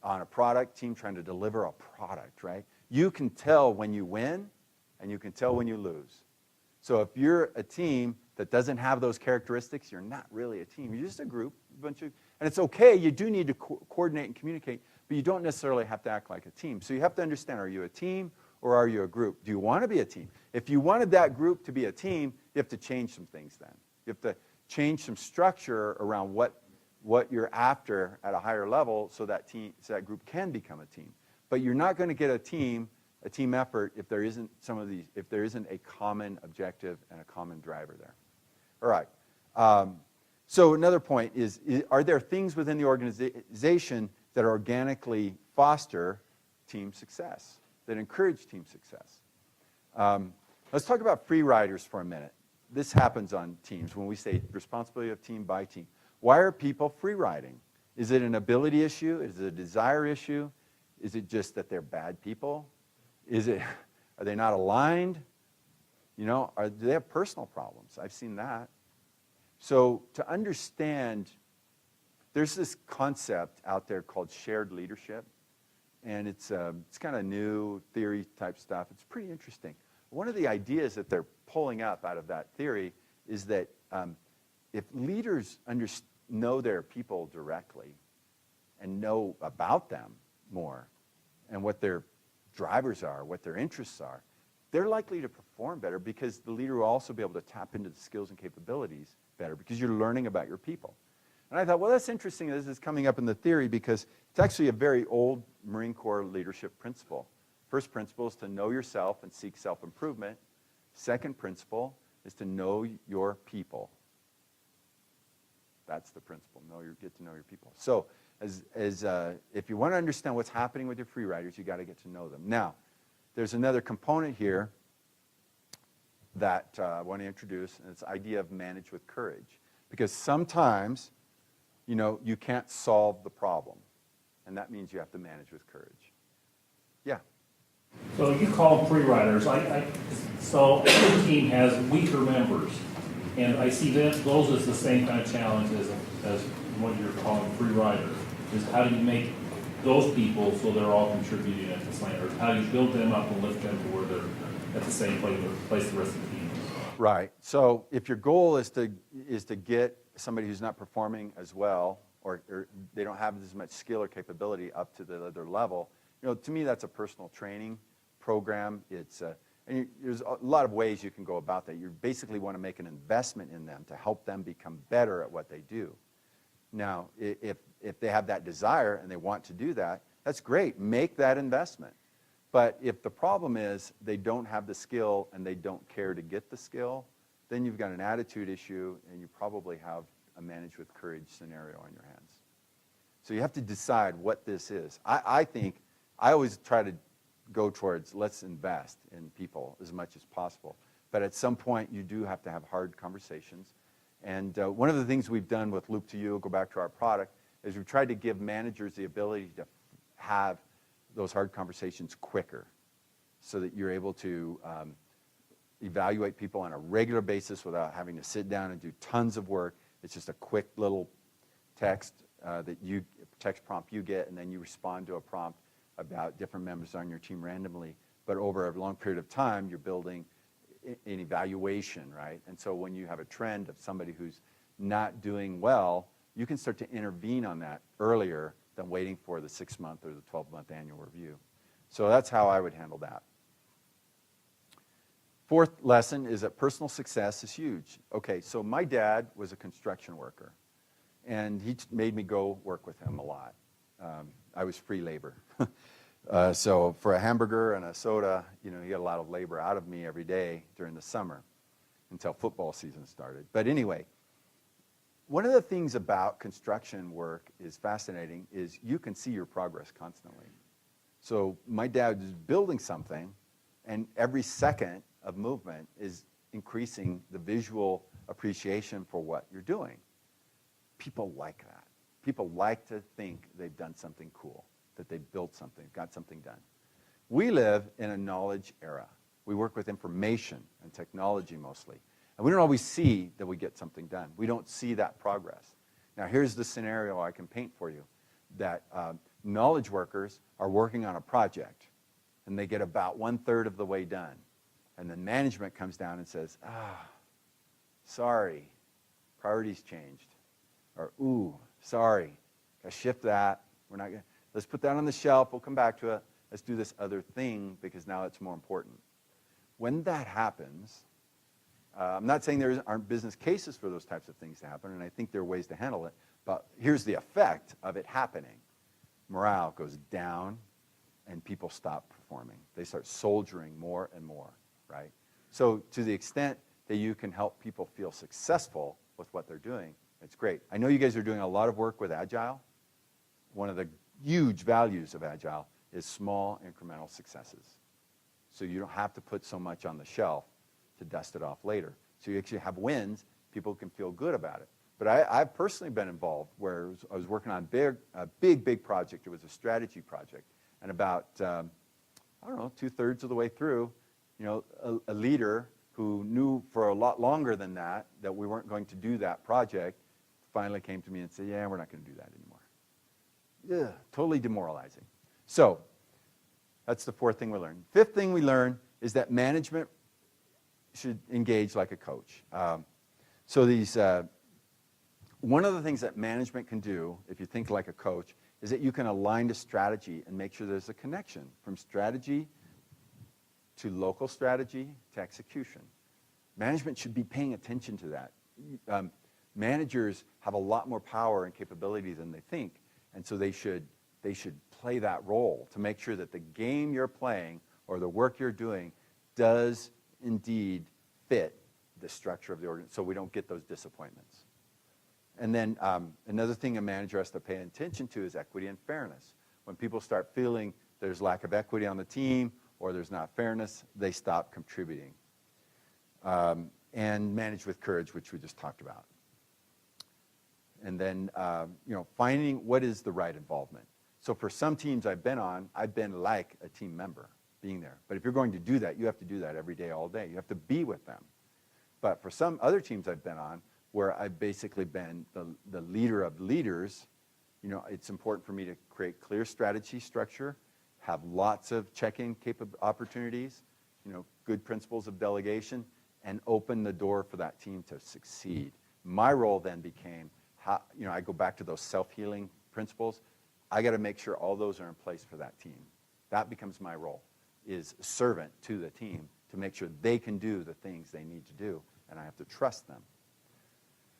on a product team trying to deliver a product, right? You can tell when you win, and you can tell when you lose. So if you're a team that doesn't have those characteristics, you're not really a team. You're just a group, and it's okay. You do need to coordinate and communicate, but you don't necessarily have to act like a team. So you have to understand, are you a team or are you a group? Do you want to be a team? If you wanted that group to be a team, you have to change some things then. You have to change some structure around what you're after at a higher level so that group can become a team. But you're not going to get a team effort if there isn't a common objective and a common driver there. All right. So another point is, are there things within the organization that organically foster team success, that encourage team success? Let's talk about Freeriders for a minute. This happens on teams when we say responsibility of team by team. Why are people free riding? Is it an ability issue? Is it a desire issue? Is it just that they're bad people? Are they not aligned? You know, do they have personal problems? I've seen that. So to understand, there's this concept out there called shared leadership, and it's kind of new theory type stuff. It's pretty interesting. One of the ideas that they're pulling up out of that theory is that if leaders know their people directly and know about them more and what their drivers are, what their interests are, they're likely to perform better because the leader will also be able to tap into the skills and capabilities better because you're learning about your people. And I thought, well, that's interesting. This is coming up in the theory because it's actually a very old Marine Corps leadership principle. First principle is to know yourself and seek self-improvement. Second principle is to know your people. That's the principle. Get to know your people. So if you want to understand what's happening with your free riders, you got to get to know them. Now, there's another component here that I want to introduce, and it's the idea of manage with courage. Because sometimes, you can't solve the problem, and that means you have to manage with courage. Yeah. So you call them Freeriders. So every team has weaker members, and I see those as the same kind of challenge as what you're calling Freeriders. Is how do you make those people so they're all contributing at the same, or how do you build them up and lift them to where they're at the same place the rest of the team is? Right. So if your goal is to get somebody who's not performing as well, or they don't have as much skill or capability up to the other level, to me that's a personal training program. And there's a lot of ways you can go about that. You basically want to make an investment in them to help them become better at what they do. Now, if they have that desire and they want to do that, that's great. Make that investment. But if the problem is they don't have the skill and they don't care to get the skill, then you've got an attitude issue and you probably have a manage with courage scenario on your hands. So you have to decide what this is. I think I always try to go towards let's invest in people as much as possible. But at some point you do have to have hard conversations. And one of the things we've done with Loop to You, go back to our product, is we've tried to give managers the ability to have those hard conversations quicker so that you're able to evaluate people on a regular basis without having to sit down and do tons of work. It's just a quick little text prompt you get, and then you respond to a prompt about different members on your team randomly. But over a long period of time, you're building an evaluation, right? And so when you have a trend of somebody who's not doing well, you can start to intervene on that earlier than waiting for the 6-month or the 12-month annual review. So that's how I would handle that. Fourth lesson is that personal success is huge. Okay, so my dad was a construction worker, and he made me go work with him a lot. I was free labor. So for a hamburger and a soda, he got a lot of labor out of me every day during the summer until football season started. But anyway, one of the things about construction work is fascinating is you can see your progress constantly. So my dad is building something, and every second of movement is increasing the visual appreciation for what you're doing. People like that. People like to think they've done something cool, that they've built something, got something done. We live in a knowledge era. We work with information and technology mostly. And we don't always see that we get something done. We don't see that progress. Now, here's the scenario I can paint for you, that knowledge workers are working on a project, and they get about 1/3 of the way done. And then management comes down and says, sorry, priorities changed. Or, ooh, sorry, gotta shift that. We're not gonna, let's put that on the shelf, we'll come back to it. Let's do this other thing because now it's more important. When that happens, I'm not saying there aren't business cases for those types of things to happen, and I think there are ways to handle it, but here's the effect of it happening. Morale goes down, and people stop performing. They start soldiering more and more, right? So to the extent that you can help people feel successful with what they're doing, it's great. I know you guys are doing a lot of work with Agile. One of the huge values of Agile is small incremental successes. So you don't have to put so much on the shelf to dust it off later. So you actually have wins, people can feel good about it. But I've personally been involved where I was working on a big project. It was a strategy project. And about, 2/3 of the way through, a leader who knew for a lot longer than that we weren't going to do that project finally came to me and said, yeah, we're not going to do that anymore. Yeah, totally demoralizing. So that's the fourth thing we learned. Fifth thing we learned is that management should engage like a coach. One of the things that management can do, if you think like a coach, is that you can align to strategy and make sure there's a connection from strategy to local strategy to execution. Management should be paying attention to that. Managers have a lot more power and capability than they think, and so they should play that role to make sure that the game you're playing or the work you're doing does indeed fit the structure of the organization, so we don't get those disappointments. And then another thing a manager has to pay attention to is equity and fairness. When people start feeling there's lack of equity on the team or there's not fairness, they stop contributing. And manage with courage, which we just talked about. And then, finding what is the right involvement. So for some teams I've been on, I've been like a team member, being there. But if you're going to do that, you have to do that every day, all day. You have to be with them. But for some other teams I've been on, where I've basically been the leader of leaders, it's important for me to create clear strategy structure, have lots of check-in opportunities, good principles of delegation, and open the door for that team to succeed. My role then became, I go back to those self-healing principles. I got to make sure all those are in place for that team. That becomes my role, is servant to the team to make sure they can do the things they need to do, and I have to trust them.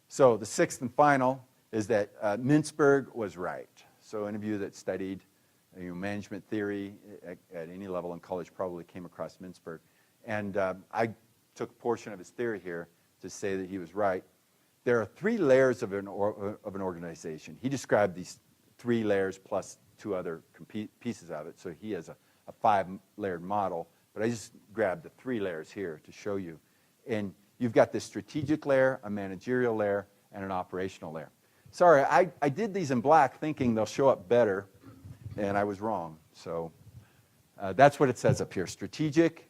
So the sixth and final is that Mintzberg was right. So any of you that studied management theory at any level in college probably came across Mintzberg. And I took a portion of his theory here to say that he was right. There are 3 layers of an organization. He described these 3 layers plus 2 other pieces of it. So he has a 5-layered model. But I just grabbed the 3 layers here to show you. And you've got this strategic layer, a managerial layer, and an operational layer. Sorry, I did these in black thinking they'll show up better, and I was wrong. So that's what it says up here: strategic,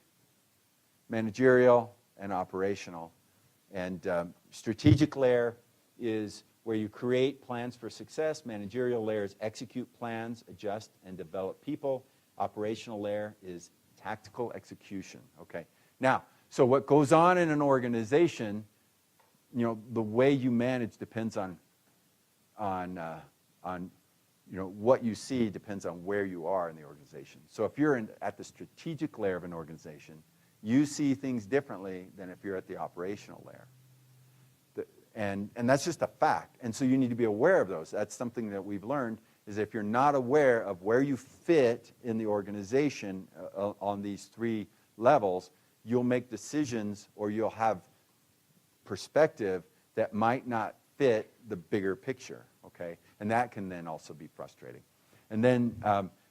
managerial, and operational. And strategic layer is where you create plans for success. Managerial layer is execute plans, adjust, and develop people. Operational layer is tactical execution. Okay. Now, so what goes on in an organization, the way you manage depends on what you see depends on where you are in the organization. So if you're at the strategic layer of an organization, you see things differently than if you're at the operational layer. And that's just a fact. And so you need to be aware of those. That's something that we've learned, is if you're not aware of where you fit in the organization on these 3 levels, you'll make decisions or you'll have perspective that might not fit the bigger picture, okay? And that can then also be frustrating. And then,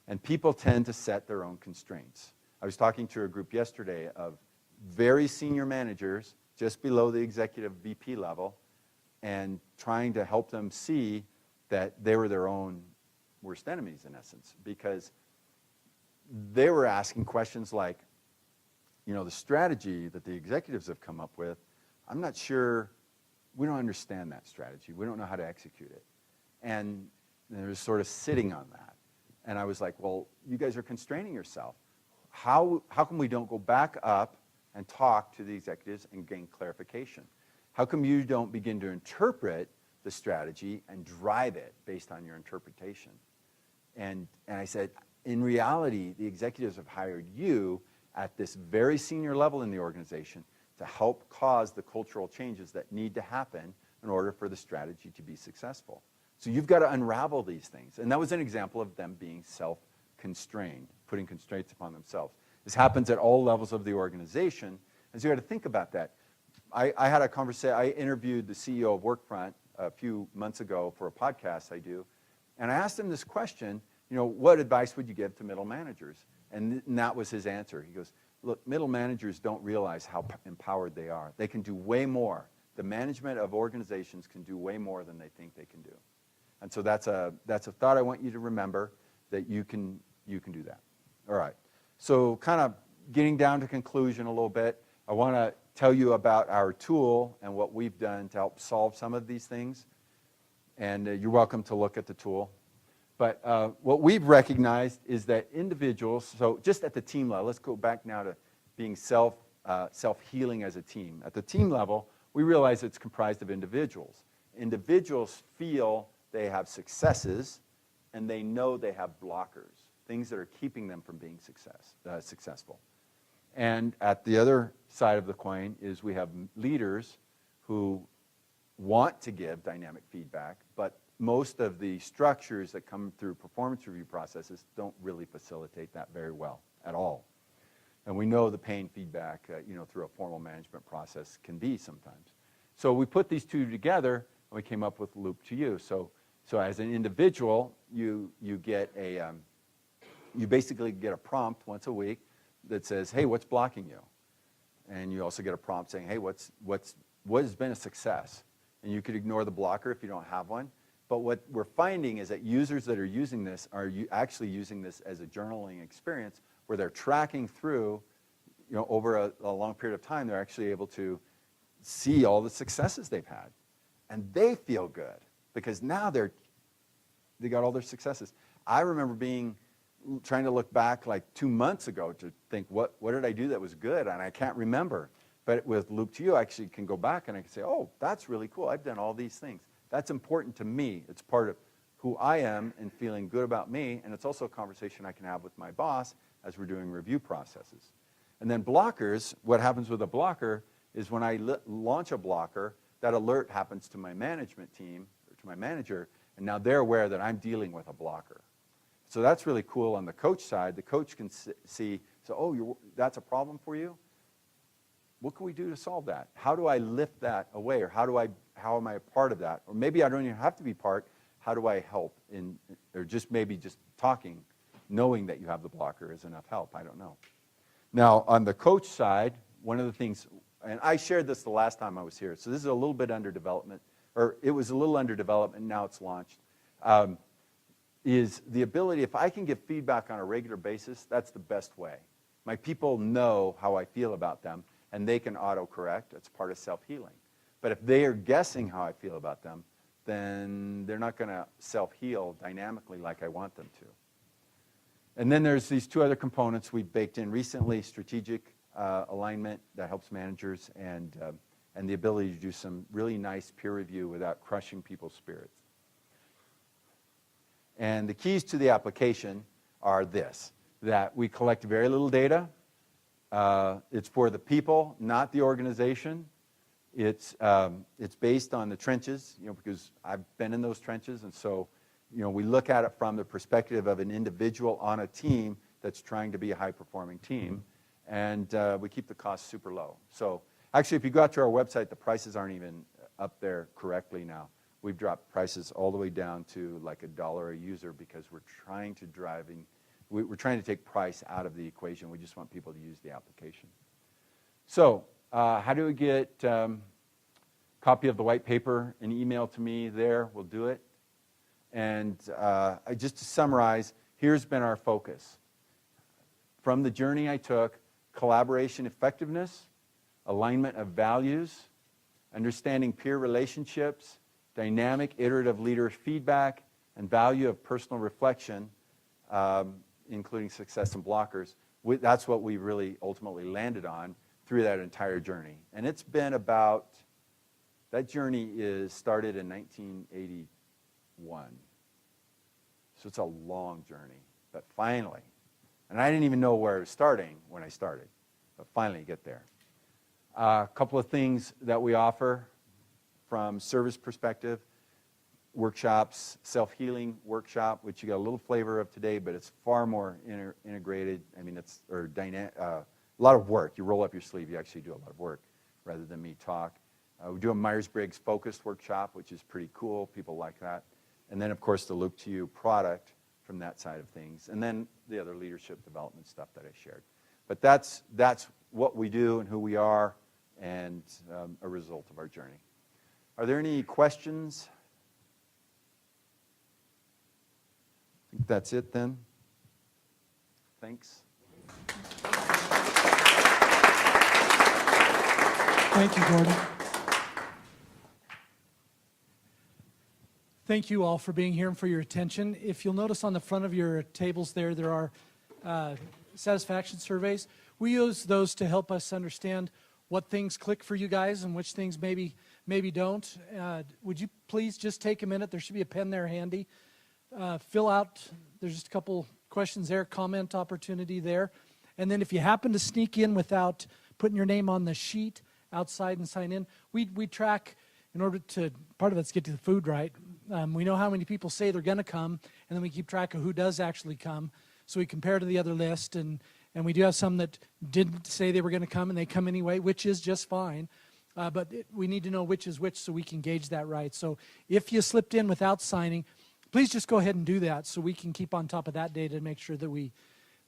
and people tend to set their own constraints. I was talking to a group yesterday of very senior managers, just below the executive VP level, and trying to help them see that they were their own worst enemies, in essence, because they were asking questions like, the strategy that the executives have come up with, I'm not sure, we don't understand that strategy. We don't know how to execute it. And they're sort of sitting on that. And I was like, well, you guys are constraining yourself. How come we don't go back up and talk to the executives and gain clarification? How come you don't begin to interpret the strategy and drive it based on your interpretation? And I said, in reality, the executives have hired you at this very senior level in the organization to help cause the cultural changes that need to happen in order for the strategy to be successful. So you've got to unravel these things. And that was an example of them being self-constrained, putting constraints upon themselves. This happens at all levels of the organization, and so you got to think about that. I had a conversation, I interviewed the CEO of Workfront a few months ago for a podcast I do, and I asked him this question, what advice would you give to middle managers? And that was his answer. He goes, look, middle managers don't realize how empowered they are. They can do way more. The management of organizations can do way more than they think they can do. And so that's a thought I want you to remember, that you can do that. All right. So kind of getting down to conclusion a little bit, I want to tell you about our tool and what we've done to help solve some of these things. And you're welcome to look at the tool. But what we've recognized is that individuals, so just at the team level, let's go back now to being self-healing as a team. At the team level, we realize it's comprised of individuals. Individuals feel they have successes, and they know they have blockers, things that are keeping them from being successful. And at the other side of the coin is we have leaders who want to give dynamic feedback, but most of the structures that come through performance review processes don't really facilitate that very well at all. And we know the pain feedback, through a formal management process can be sometimes. So we put these two together, and we came up with Loop to You. So as an individual, you basically get a prompt once a week that says, hey, what's blocking you? And you also get a prompt saying, hey, what has been a success? And you could ignore the blocker if you don't have one. But what we're finding is that users that are using this are actually using this as a journaling experience where they're tracking through, over a long period of time, they're actually able to see all the successes they've had. And they feel good because now they got all their successes. I remember trying to look back like 2 months ago to think, what did I do that was good? And I can't remember. But with Loop to You, I actually can go back and I can say, oh, that's really cool. I've done all these things. That's important to me. It's part of who I am and feeling good about me. And it's also a conversation I can have with my boss as we're doing review processes. And then blockers, what happens with a blocker is when I launch a blocker, that alert happens to my management team, or to my manager, and now they're aware that I'm dealing with a blocker. So that's really cool on the coach side. The coach can see, that's a problem for you? What can we do to solve that? How do I lift that away? Or how am I a part of that? Or maybe I don't even have to be part. How do I help or just talking, knowing that you have the blocker is enough help. I don't know. Now, on the coach side, one of the things, and I shared this the last time I was here, so this is a little bit under development, or it was a little under development, now it's launched, is the ability, if I can give feedback on a regular basis, that's the best way. My people know how I feel about them, and they can auto-correct. It's part of self-healing. But if they are guessing how I feel about them, then they're not going to self-heal dynamically like I want them to. And then there's these two other components we've baked in recently, strategic alignment that helps managers, and the ability to do some really nice peer review without crushing people's spirits. And the keys to the application are this, that we collect very little data. It's for the people, not the organization. It's based on the trenches, because I've been in those trenches, and so we look at it from the perspective of an individual on a team that's trying to be a high-performing team, and we keep the costs super low. So actually, if you go out to our website, the prices aren't even up there correctly now. We've dropped prices all the way down to like $1 a user because we're trying to take price out of the equation. We just want people to use the application. So how do we get copy of the white paper and email to me there? We'll do it. And just to summarize, here's been our focus. From the journey I took, collaboration effectiveness, alignment of values, understanding peer relationships, dynamic iterative leader feedback, and value of personal reflection, including success and blockers. That's what we really ultimately landed on through that entire journey. And it's been about, that journey is started in 1981. So it's a long journey, but finally, and I didn't even know where I was starting when I started, but finally get there. A couple of things that we offer from service perspective: workshops, self-healing workshop, which you got a little flavor of today, but it's far more integrated. I mean, it's a lot of work. You roll up your sleeve, you actually do a lot of work rather than me talk. We do a Myers-Briggs focused workshop, which is pretty cool. People like that. And then, of course, the Loop to You product from that side of things. And then the other leadership development stuff that I shared. But that's what we do and who we are, and a result of our journey. Are there any questions? I think that's it then. Thanks. Thank you, Gordon. Thank you all for being here and for your attention. If you'll notice on the front of your tables there are satisfaction surveys. We use those to help us understand what things click for you guys and which things maybe don't. Would you please just take a minute? There should be a pen there handy. Fill out, there's just a couple questions there, comment opportunity there. And then if you happen to sneak in without putting your name on the sheet outside and sign in, we track, in order to, part of it's get to the food right. We know how many people say they're going to come, and then we keep track of who does actually come. So we compare to the other list, and we do have some that didn't say they were going to come, and they come anyway, which is just fine. But we need to know which is which so we can gauge that right. So if you slipped in without signing, please just go ahead and do that so we can keep on top of that data and make sure that we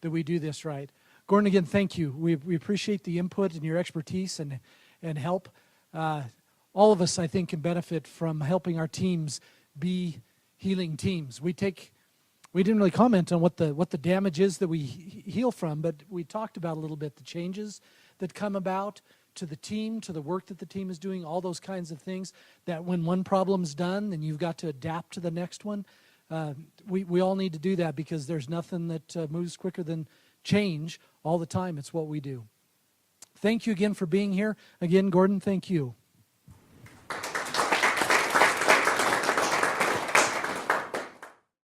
do this right. Gordon, again, thank you. We appreciate the input and your expertise and help. All of us, I think, can benefit from helping our teams be healing teams. We didn't really comment on what the damage is that we heal from, but we talked about a little bit the changes that come about to the team, to the work that the team is doing, all those kinds of things, that when one problem's done, then you've got to adapt to the next one. We all need to do that because there's nothing that moves quicker than change all the time. It's what we do. Thank you again for being here. Again, Gordon, thank you.